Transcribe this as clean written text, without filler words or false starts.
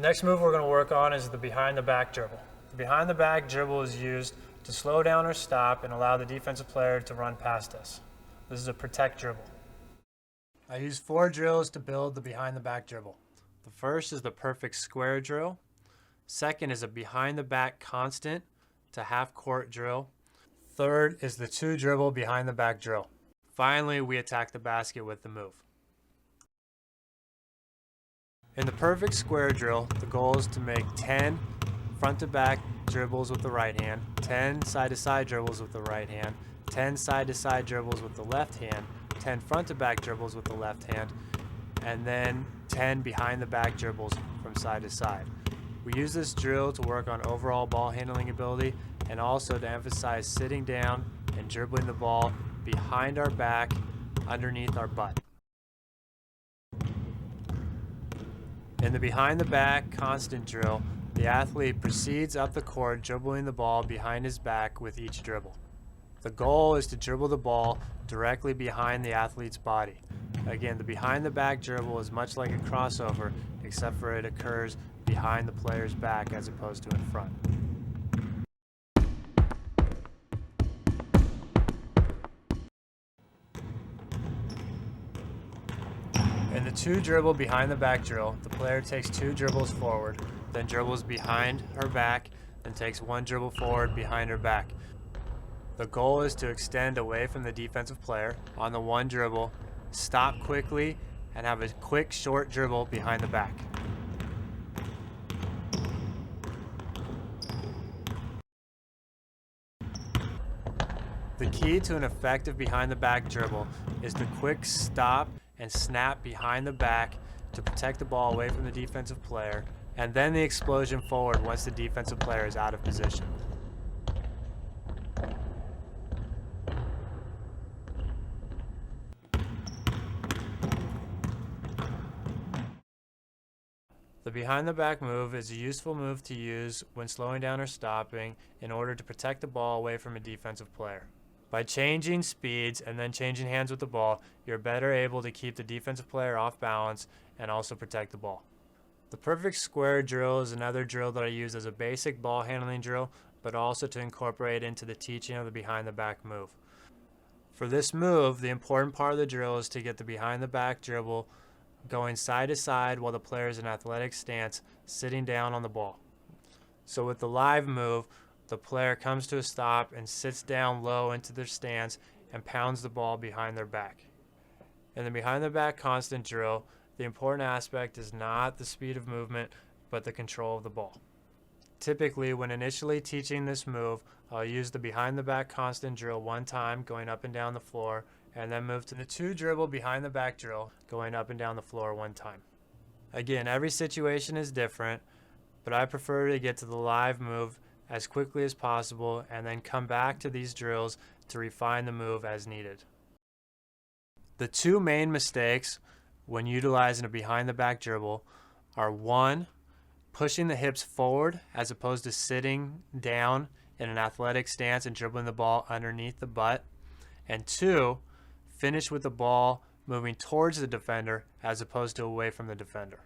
Next move we're going to work on is the behind the back dribble. The behind the back dribble is used to slow down or stop and allow the defensive player to run past us. This is a protect dribble. I use 4 drills to build the behind the back dribble. The first is the perfect square drill. Second is a behind the back constant to half court drill. Third is the 2 dribble behind the back drill. Finally, we attack the basket with the move. In the perfect square drill, the goal is to make 10 front to back dribbles with the right hand, 10 side to side dribbles with the right hand, 10 side to side dribbles with the left hand, 10 front to back dribbles with the left hand, and then 10 behind the back dribbles from side to side. We use this drill to work on overall ball handling ability and also to emphasize sitting down and dribbling the ball behind our back, underneath our butt. In the behind the back constant drill, the athlete proceeds up the court dribbling the ball behind his back with each dribble. The goal is to dribble the ball directly behind the athlete's body. Again, the behind the back dribble is much like a crossover, except for it occurs behind the player's back as opposed to in front. In the 2 dribble behind the back drill, the player takes 2 dribbles forward, then dribbles behind her back, then takes 1 dribble forward behind her back. The goal is to extend away from the defensive player on the 1 dribble, stop quickly, and have a quick short dribble behind the back. The key to an effective behind the back dribble is the quick stop and snap behind the back to protect the ball away from the defensive player, and then the explosion forward once the defensive player is out of position. The behind the back move is a useful move to use when slowing down or stopping in order to protect the ball away from a defensive player. By changing speeds and then changing hands with the ball, you're better able to keep the defensive player off balance and also protect the ball. The perfect square drill is another drill that I use as a basic ball handling drill, but also to incorporate into the teaching of the behind the back move. For this move, the important part of the drill is to get the behind the back dribble going side to side while the player is in athletic stance, sitting down on the ball. So with the live move, the player comes to a stop and sits down low into their stance and pounds the ball behind their back. In the behind the back constant drill, the important aspect is not the speed of movement, but the control of the ball. Typically, when initially teaching this move, I'll use the behind the back constant drill 1 time going up and down the floor, and then move to the 2 dribble behind the back drill going up and down the floor 1 time. Again, every situation is different, but I prefer to get to the live move as quickly as possible and then come back to these drills to refine the move as needed. The 2 main mistakes when utilizing a behind the back dribble are 1, pushing the hips forward as opposed to sitting down in an athletic stance and dribbling the ball underneath the butt, and 2, finish with the ball moving towards the defender as opposed to away from the defender.